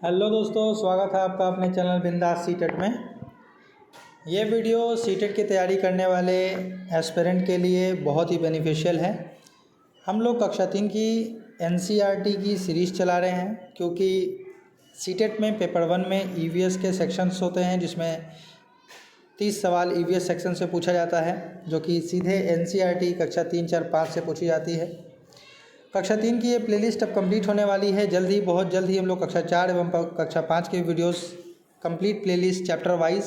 Hello दोस्तों, स्वागत है आपका अपने चैनल बिंदास सीटेट में। ये वीडियो सीटेट की तैयारी करने वाले एस्पिरेंट के लिए बहुत ही बेनिफिशियल है। हम लोग कक्षा 3 की एनसीईआरटी की सीरीज़ चला रहे हैं, क्योंकि सीटेट में पेपर 1 में ईवीएस के सेक्शंस होते हैं, जिसमें 30 सवाल ईवीएस सेक्शन से पूछा जाता है, जो कि सीधे एनसीईआरटी कक्षा 3, 4, 5 से पूछी जाती है। कक्षा 3 की ये प्लेलिस्ट अब कंप्लीट होने वाली है। बहुत जल्द ही हम लोग कक्षा 4 एवं कक्षा 5 के videos complete playlist chapter wise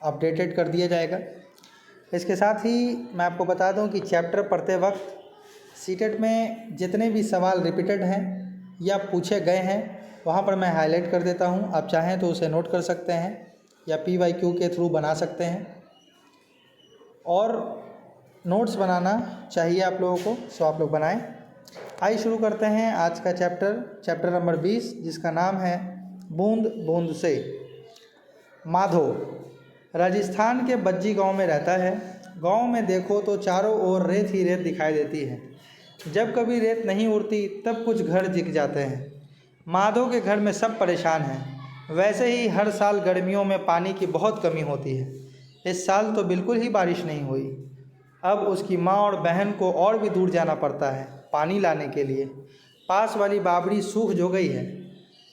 updated कर दिया जाएगा। इसके साथ ही मैं आपको बता दूं कि चैप्टर पढ़ते वक्त सीटेट में जितने भी सवाल रिपीटेड हैं या पूछे गए हैं, वहाँ पर मैं हाईलाइट कर देता हूँ। आप चाहें तो उसे नोट कर सकते हैं या PYQ के थ्रू बना सकते हैं, और नोट्स बनाना चाहिए आप लोगों को, सो आप लोग बनाएं। आइए शुरू करते हैं आज का चैप्टर नंबर 20, जिसका नाम है बूंद बूंद से। माधो राजस्थान के बज्जी गांव में रहता है। गांव में देखो तो चारों ओर रेत ही रेत दिखाई देती है। जब कभी रेत नहीं उड़ती तब कुछ घर दिख जाते हैं। माधो के घर में सब परेशान हैं। वैसे ही हर साल गर्मियों में पानी की बहुत कमी होती है। इस साल तो बिल्कुल ही बारिश नहीं हुई। अब उसकी माँ और बहन को और भी दूर जाना पड़ता है पानी लाने के लिए। पास वाली बावड़ी सूख जो गई है।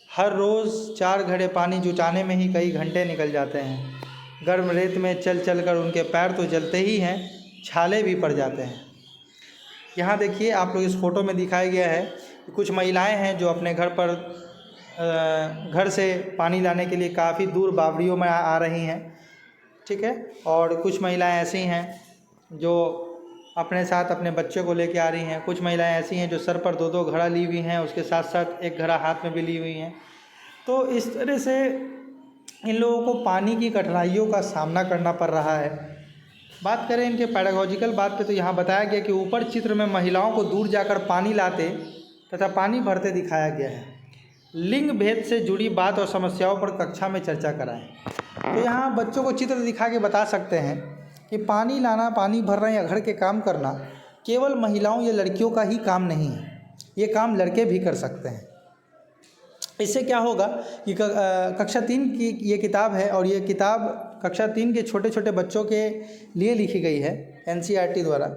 हर रोज़ 4 घड़े पानी जुटाने में ही कई घंटे निकल जाते हैं। गर्म रेत में चल चल कर उनके पैर तो जलते ही हैं, छाले भी पड़ जाते हैं। यहाँ देखिए, आप लोग इस फोटो में दिखाया गया है कि कुछ महिलाएं हैं जो अपने घर से पानी लाने के लिए काफ़ी दूर बावड़ियों में आ रही हैं, ठीक है। और कुछ महिलाएं ऐसी हैं जो अपने साथ अपने बच्चे को लेके आ रही हैं। कुछ महिलाएं ऐसी हैं जो सर पर 2-2 घड़ा ली हुई हैं, उसके साथ साथ एक घड़ा हाथ में भी ली हुई हैं। तो इस तरह से इन लोगों को पानी की कठिनाइयों का सामना करना पड़ रहा है। बात करें इनके पैडागॉजिकल बात पे, तो यहाँ बताया गया कि ऊपर चित्र में महिलाओं को दूर जाकर पानी लाते तथा पानी भरते दिखाया गया है। लिंग भेद से जुड़ी बात और समस्याओं पर कक्षा में चर्चा कराएं। तो यहाँ बच्चों को चित्र दिखा के बता सकते हैं कि पानी लाना, पानी भरना या घर के काम करना केवल महिलाओं या लड़कियों का ही काम नहीं है, ये काम लड़के भी कर सकते हैं। इससे क्या होगा कि कक्षा 3 की ये किताब है, और ये किताब कक्षा 3 के छोटे छोटे बच्चों के लिए लिखी गई है एनसीईआरटी द्वारा।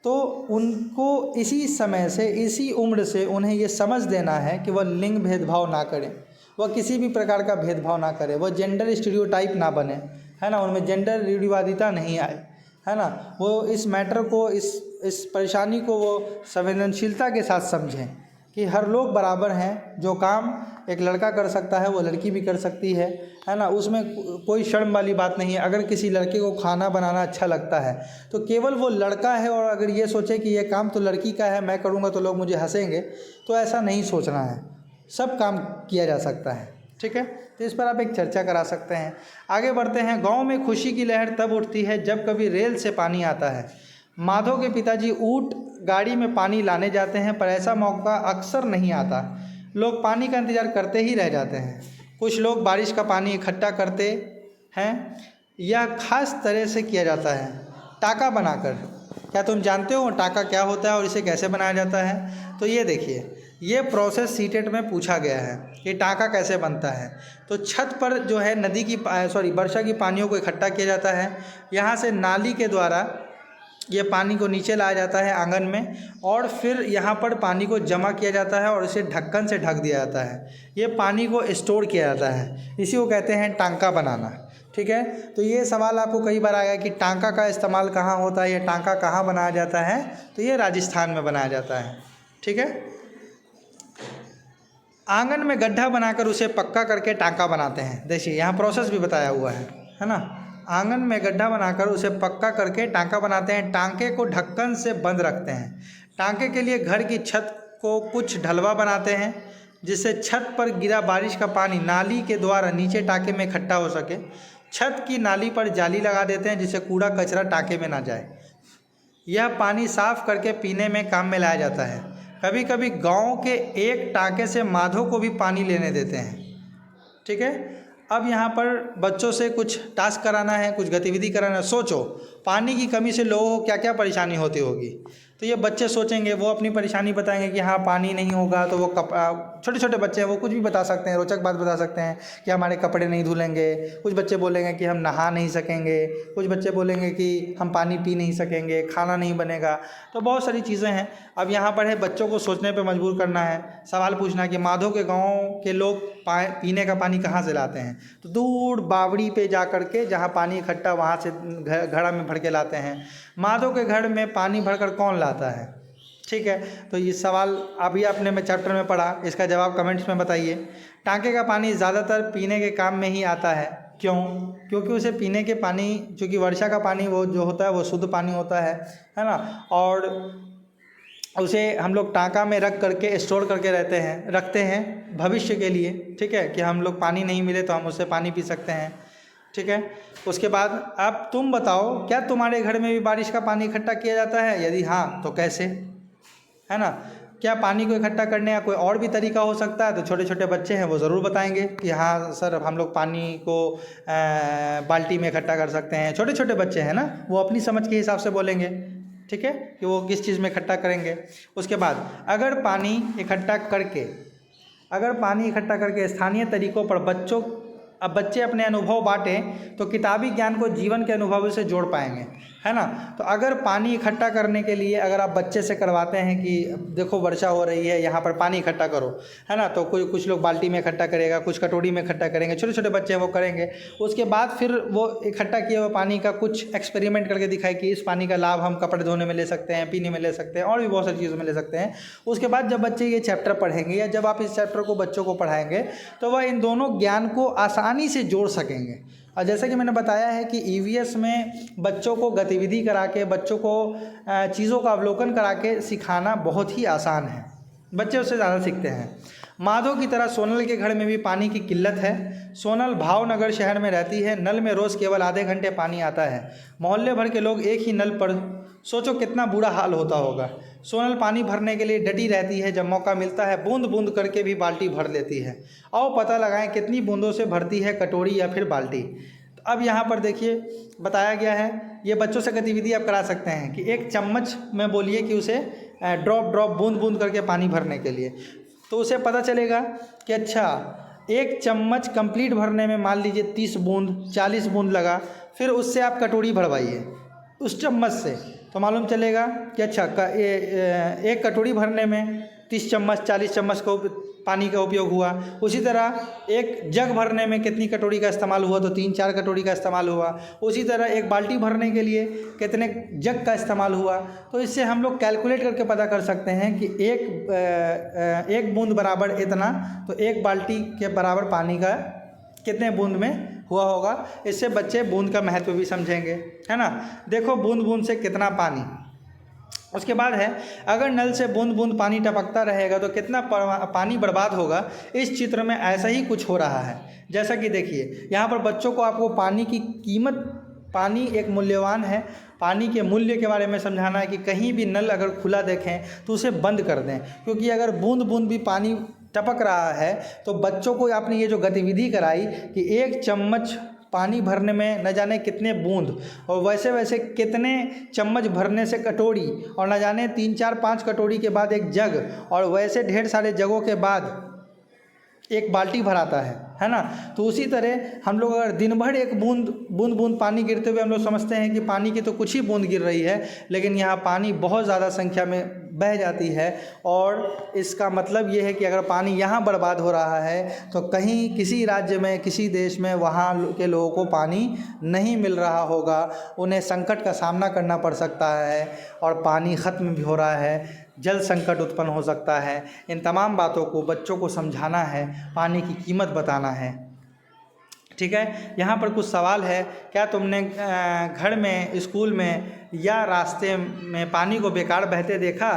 तो उनको इसी समय से, इसी उम्र से उन्हें ये समझ देना है कि वह लिंग भेदभाव ना करें, वह किसी भी प्रकार का भेदभाव ना करें, वह जेंडर स्टीरियोटाइप ना बने, है ना, उनमें जेंडर रूढ़िवादिता नहीं आए, है ना। वो इस मैटर को, इस परेशानी को वो संवेदनशीलता के साथ समझें कि हर लोग बराबर हैं। जो काम एक लड़का कर सकता है वो लड़की भी कर सकती है ना। उसमें कोई शर्म वाली बात नहीं है। अगर किसी लड़के को खाना बनाना अच्छा लगता है तो केवल वो लड़का है, और अगर ये सोचे कि ये काम तो लड़की का है, मैं करूँगा तो लोग मुझे हंसेंगे, तो ऐसा नहीं सोचना है। सब काम किया जा सकता है, ठीक है। तो इस पर आप एक चर्चा करा सकते हैं। आगे बढ़ते हैं। गांव में खुशी की लहर तब उठती है जब कभी रेल से पानी आता है। माधव के पिताजी ऊंट गाड़ी में पानी लाने जाते हैं, पर ऐसा मौका अक्सर नहीं आता। लोग पानी का इंतज़ार करते ही रह जाते हैं। कुछ लोग बारिश का पानी इकट्ठा करते हैं। यह खास तरह से किया जाता है टाका बनाकर। क्या तुम जानते हो टाका क्या होता है और इसे कैसे बनाया जाता है? तो ये देखिए, ये प्रोसेस सीटेट में पूछा गया है कि टाका कैसे बनता है। तो छत पर जो है वर्षा की पानियों को इकट्ठा किया जाता है। यहाँ से नाली के द्वारा ये पानी को नीचे लाया जाता है आंगन में, और फिर यहाँ पर पानी को जमा किया जाता है और इसे ढक्कन से ढक दिया जाता है। ये पानी को स्टोर किया जाता है, इसी को कहते हैं टांका बनाना, ठीक है। तो ये सवाल आपको कई बार आया कि टांका का इस्तेमाल कहाँ होता है, ये टांका कहाँ बनाया जाता है? तो ये राजस्थान में बनाया जाता है, ठीक है। आंगन में गड्ढा बनाकर उसे पक्का करके टांका बनाते हैं। देखिए, यहाँ प्रोसेस भी बताया हुआ है ना। आंगन में गड्ढा बनाकर उसे पक्का करके टांका बनाते हैं। टांके को ढक्कन से बंद रखते हैं। टांके के लिए घर की छत को कुछ ढलवा बनाते हैं, जिससे छत पर गिरा बारिश का पानी नाली के द्वारा नीचे टांके में इकट्ठा हो सके। छत की नाली पर जाली लगा देते हैं, जिससे कूड़ा कचरा टांके में ना जाए। यह पानी साफ करके पीने में काम में लाया जाता है। कभी कभी गांव के एक टांके से माधो को भी पानी लेने देते हैं, ठीक है। अब यहाँ पर बच्चों से कुछ टास्क कराना है, कुछ गतिविधि कराना है। सोचो, पानी की कमी से लोगों को क्या क्या परेशानी होती होगी। तो ये बच्चे सोचेंगे, वो अपनी परेशानी बताएंगे कि हाँ पानी नहीं होगा तो वो छोटे छोटे बच्चे हैं, वो कुछ भी बता सकते हैं, रोचक बात बता सकते हैं कि हमारे कपड़े नहीं धुलेंगे। कुछ बच्चे बोलेंगे कि हम नहा नहीं सकेंगे। कुछ बच्चे बोलेंगे कि हम पानी पी नहीं सकेंगे, खाना नहीं बनेगा। तो बहुत सारी चीज़ें हैं। अब यहाँ पर है बच्चों को सोचने पर मजबूर करना है, सवाल पूछना कि माधो के गाँव के लोग पीने का पानी कहाँ से लाते हैं। तो दूर बावड़ी पे जा कर के जहाँ पानी इकट्ठा वहाँ से घड़ा में भर के लाते हैं। माधो के घर में पानी भरकर कौन लाता है? ठीक है, तो ये सवाल अभी आपने मैं चैप्टर में पढ़ा, इसका जवाब कमेंट्स में बताइए। टांके का पानी ज़्यादातर पीने के काम में ही आता है, क्यों? क्योंकि उसे पीने के पानी, चूँकि वर्षा का पानी वो जो होता है वो शुद्ध पानी होता है ना, और उसे हम लोग टांका में रख करके स्टोर करके रखते हैं भविष्य के लिए। ठीक है, कि हम लोग पानी नहीं मिले तो हम उससे पानी पी सकते हैं। ठीक है, उसके बाद अब तुम बताओ, क्या तुम्हारे घर में भी बारिश का पानी इकट्ठा किया जाता है? यदि हाँ तो कैसे, है ना? क्या पानी को इकट्ठा करने का कोई और भी तरीका हो सकता है? तो छोटे छोटे बच्चे हैं वो ज़रूर बताएंगे कि हाँ सर, हम लोग पानी को बाल्टी में इकट्ठा कर सकते हैं। छोटे छोटे बच्चे हैं ना, वो अपनी समझ के हिसाब से बोलेंगे। ठीक है, कि वो किस चीज़ में इकट्ठा करेंगे। उसके बाद अगर पानी इकट्ठा करके स्थानीय तरीकों पर बच्चे अपने अनुभव बांटें तो किताबी ज्ञान को जीवन के अनुभवों से जोड़ पाएंगे, है ना? तो अगर पानी इकट्ठा करने के लिए अगर आप बच्चे से करवाते हैं कि देखो वर्षा हो रही है, यहाँ पर पानी इकट्ठा करो, है ना, तो कुछ लोग बाल्टी में इकट्ठा करेगा, कुछ कटोरी में इकट्ठा करेंगे, छोटे छोटे बच्चे हैं वो करेंगे। उसके बाद फिर वो इकट्ठा किए हुए पानी का कुछ एक्सपेरिमेंट करके दिखाए कि इस पानी का लाभ हम कपड़े धोने में ले सकते हैं, पीने में ले सकते हैं, और भी बहुत सारी चीज़ों में ले सकते हैं। उसके बाद जब बच्चे ये चैप्टर पढ़ेंगे या जब आप इस चैप्टर को बच्चों को पढ़ाएंगे तो वह इन दोनों ज्ञान को आसानी से जोड़ सकेंगे। और जैसे कि मैंने बताया है कि ईवीएस में बच्चों को गतिविधि करा के, बच्चों को चीज़ों का अवलोकन करा के सिखाना बहुत ही आसान है, बच्चे उससे ज़्यादा सीखते हैं। माधो की तरह सोनल के घर में भी पानी की किल्लत है। सोनल भावनगर शहर में रहती है। नल में रोज़ केवल आधे घंटे पानी आता है। मोहल्ले भर के लोग एक ही नल पर, सोचो कितना बुरा हाल होता होगा। सोनल पानी भरने के लिए डटी रहती है, जब मौका मिलता है बूंद बूंद करके भी बाल्टी भर लेती है। आओ पता लगाएं कितनी बूंदों से भरती है कटोरी या फिर बाल्टी। तो अब यहाँ पर देखिए बताया गया है, ये बच्चों से गतिविधि आप करा सकते हैं कि एक चम्मच में बोलिए कि उसे ड्रॉप ड्रॉप बूंद बूंद करके पानी भरने के लिए, तो उसे पता चलेगा कि अच्छा एक चम्मच कंप्लीट भरने में मान लीजिए 30 बूंद 40 बूंद लगा, फिर उससे आप कटोरी भरवाइए उस चम्मच से, तो मालूम चलेगा कि अच्छा एक कटोरी भरने में 30 चम्मच 40 चम्मच को पानी का उपयोग हुआ। उसी तरह एक जग भरने में कितनी कटोरी का इस्तेमाल हुआ, तो 3-4 कटोरी का इस्तेमाल हुआ। उसी तरह एक बाल्टी भरने के लिए कितने जग का इस्तेमाल हुआ। तो इससे हम लोग कैलकुलेट करके पता कर सकते हैं कि एक बूंद बराबर इतना, तो एक बाल्टी के बराबर पानी का कितने बूंद में हुआ होगा। इससे बच्चे बूंद का महत्व भी समझेंगे, है ना। देखो बूंद बूंद से कितना पानी। उसके बाद है, अगर नल से बूंद बूंद पानी टपकता रहेगा तो कितना पानी बर्बाद होगा। इस चित्र में ऐसा ही कुछ हो रहा है। जैसा कि देखिए यहाँ पर बच्चों को आपको पानी की कीमत, पानी एक मूल्यवान है, पानी के मूल्य के बारे में समझाना है कि कहीं भी नल अगर खुला देखें तो उसे बंद कर दें, क्योंकि अगर बूंद बूंद भी पानी टपक रहा है तो बच्चों को आपने ये जो गतिविधि कराई कि एक चम्मच पानी भरने में न जाने कितने बूंद, और वैसे वैसे कितने चम्मच भरने से कटोरी, और न जाने 3-4-5 कटोरी के बाद एक जग, और वैसे ढेर सारे जगों के बाद एक बाल्टी भराता है ना। तो उसी तरह हम लोग अगर दिन भर एक बूंद पानी गिरते हुए हम लोग समझते हैं कि पानी की तो कुछ ही बूंद गिर रही है, लेकिन यहाँ पानी बहुत ज़्यादा संख्या में बह जाती है। और इसका मतलब ये है कि अगर पानी यहाँ बर्बाद हो रहा है तो कहीं किसी राज्य में, किसी देश में वहाँ के लोगों को पानी नहीं मिल रहा होगा, उन्हें संकट का सामना करना पड़ सकता है, और पानी ख़त्म भी हो रहा है, जल संकट उत्पन्न हो सकता है। इन तमाम बातों को बच्चों को समझाना है, पानी की कीमत बताना है। ठीक है, यहाँ पर कुछ सवाल है। क्या तुमने घर में, स्कूल में या रास्ते में पानी को बेकार बहते देखा?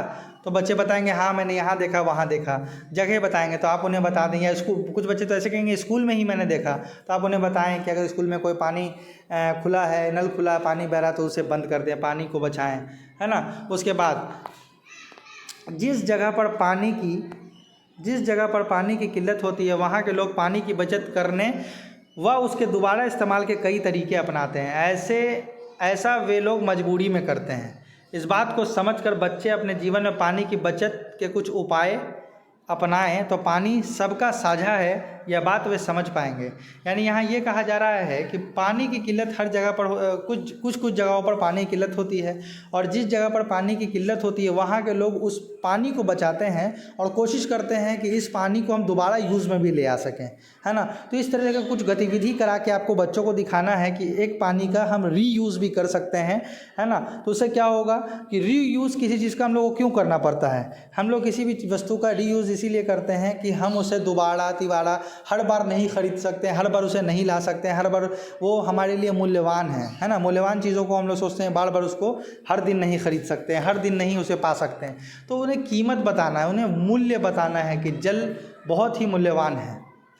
तो बच्चे बताएंगे हाँ मैंने यहाँ देखा, वहाँ देखा। जगह बताएंगे तो आप उन्हें बता दें, या स्कूल, कुछ बच्चे तो ऐसे कहेंगे स्कूल में ही मैंने देखा, तो आप उन्हें बताएं कि अगर स्कूल में कोई पानी खुला है, नल खुला है, पानी बह रहा तो उसे बंद कर दें, पानी को बचाएं, है ना। उसके बाद जिस जगह पर पानी की किल्लत होती है वहाँ के लोग पानी की बचत करने व उसके दोबारा इस्तेमाल के कई तरीके अपनाते हैं। ऐसा वे लोग मजबूरी में करते हैं। इस बात को समझकर बच्चे अपने जीवन में पानी की बचत के कुछ उपाय अपनाएं तो पानी सबका साझा है, यह बात वे समझ पाएंगे। यानी यहाँ ये कहा जा रहा है कि पानी की किल्लत हर जगह पर कुछ जगहों पर पानी की किल्लत होती है, और जिस जगह पर पानी की किल्लत होती है वहाँ के लोग उस पानी को बचाते हैं और कोशिश करते हैं कि इस पानी को हम दोबारा यूज़ में भी ले आ सकें, है ना। तो इस तरह का कुछ गतिविधि करा के आपको बच्चों को दिखाना है कि एक पानी का हम रीयूज़ भी कर सकते हैं, है ना। तो उससे क्या होगा कि रीयूज़ किसी चीज़ का हम लोग को क्यों करना पड़ता है, हम लोग किसी भी वस्तु का रीयूज़ इसीलिए करते हैं कि हम उसे दोबारा तिबारा हर बार नहीं खरीद सकते हैं, हर बार उसे नहीं ला सकते हैं, हर बार वो हमारे लिए मूल्यवान है ना। मूल्यवान चीज़ों को हम लोग सोचते हैं बार बार उसको हर दिन नहीं खरीद सकते हैं, हर दिन नहीं उसे पा सकते हैं। तो उन्हें कीमत बताना है, उन्हें मूल्य बताना है कि जल बहुत ही मूल्यवान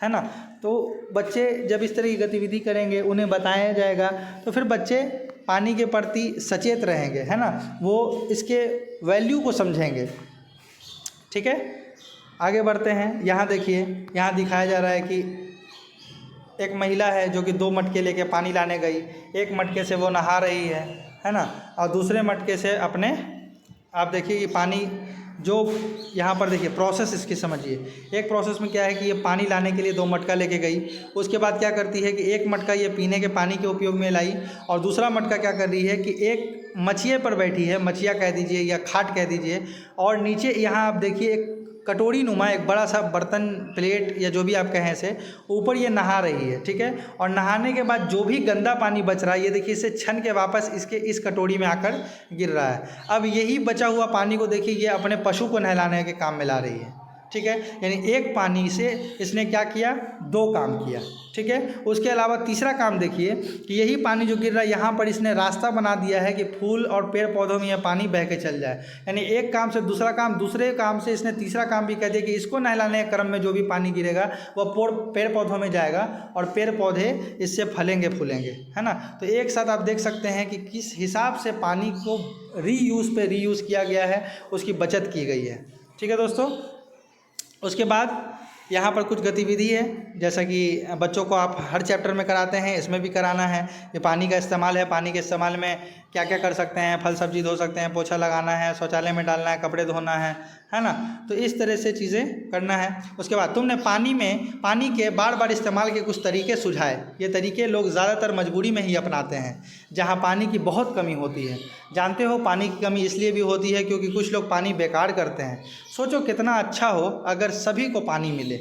है ना। तो बच्चे जब इस तरह की गतिविधि करेंगे, उन्हें बताया जाएगा, तो फिर बच्चे पानी के प्रति सचेत रहेंगे, है ना। वो इसके वैल्यू को समझेंगे। ठीक है, आगे बढ़ते हैं। यहाँ देखिए, यहाँ दिखाया जा रहा है कि एक महिला है जो कि 2 मटके लेके पानी लाने गई। एक मटके से वो नहा रही है ना, और दूसरे मटके से अपने, आप देखिए कि पानी जो यहाँ पर देखिए प्रोसेस इसकी समझिए। एक प्रोसेस में क्या है कि ये पानी लाने के लिए 2 मटका लेके गई, उसके बाद क्या करती है कि एक मटका ये पीने के पानी के उपयोग में लाई, और दूसरा मटका क्या कर रही है कि एक मछिए पर बैठी है, मछिया कह दीजिए या खाट कह दीजिए, और नीचे यहाँ आप देखिए एक कटोरी नुमा एक बड़ा सा बर्तन, प्लेट या जो भी आप कहें से, ऊपर ये नहा रही है। ठीक है, और नहाने के बाद जो भी गंदा पानी बच रहा है, ये देखिए इसे छन के वापस इसके इस कटोरी में आकर गिर रहा है। अब यही बचा हुआ पानी को देखिए ये अपने पशु को नहलाने के काम में ला रही है। ठीक है, यानी एक पानी से इसने क्या किया, 2 काम किया। ठीक है, उसके अलावा तीसरा काम देखिए कि यही पानी जो गिर रहा है यहाँ पर इसने रास्ता बना दिया है कि फूल और पेड़ पौधों में यह पानी बह के चल जाए। यानी एक काम से दूसरा काम, दूसरे काम से इसने तीसरा काम भी कह दिया कि इसको नहलाने के क्रम में जो भी पानी गिरेगा वह पेड़ पौधों में जाएगा और पेड़ पौधे इससे फलेंगे फूलेंगे, है ना। तो एक साथ आप देख सकते हैं कि किस हिसाब से पानी को रीयूज़ किया गया है, उसकी बचत की गई है। ठीक है दोस्तों, उसके बाद यहाँ पर कुछ गतिविधि है, जैसा कि बच्चों को आप हर चैप्टर में कराते हैं, इसमें भी कराना है। ये पानी का इस्तेमाल है, पानी के इस्तेमाल में क्या क्या कर सकते हैं, फल सब्जी धो सकते हैं, पोछा लगाना है, शौचालय में डालना है, कपड़े धोना है ना। तो इस तरह से चीज़ें करना है। उसके बाद तुमने पानी के बार बार इस्तेमाल के कुछ तरीके सुझाए। ये तरीके लोग ज़्यादातर मजबूरी में ही अपनाते हैं, जहाँ पानी की बहुत कमी होती है। जानते हो पानी की कमी इसलिए भी होती है क्योंकि कुछ लोग पानी बेकार करते हैं। सोचो कितना अच्छा हो अगर सभी को पानी मिले,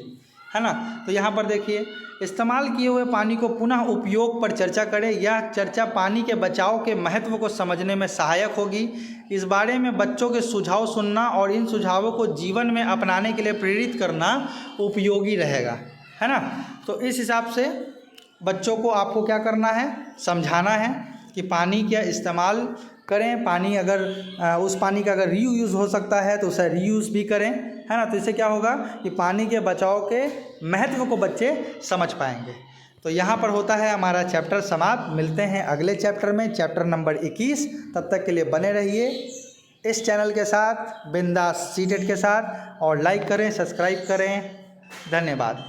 है ना। तो यहाँ पर देखिए, इस्तेमाल किए हुए पानी को पुनः उपयोग पर चर्चा करें। यह चर्चा पानी के बचाव के महत्व को समझने में सहायक होगी। इस बारे में बच्चों के सुझाव सुनना और इन सुझावों को जीवन में अपनाने के लिए प्रेरित करना उपयोगी रहेगा, है ना। तो इस हिसाब से बच्चों को आपको क्या करना है, समझाना है कि पानी का इस्तेमाल करें। पानी अगर उस पानी का अगर रीयूज़ हो सकता है तो उसे रीयूज़ भी करें, है ना। तो इससे क्या होगा कि पानी के बचाव के महत्व को बच्चे समझ पाएंगे। तो यहाँ पर होता है हमारा चैप्टर समाप्त। मिलते हैं अगले चैप्टर में, चैप्टर नंबर 21। तब तक के लिए बने रहिए इस चैनल के साथ, बिंदास सीटेड के साथ, और लाइक करें, सब्सक्राइब करें। धन्यवाद।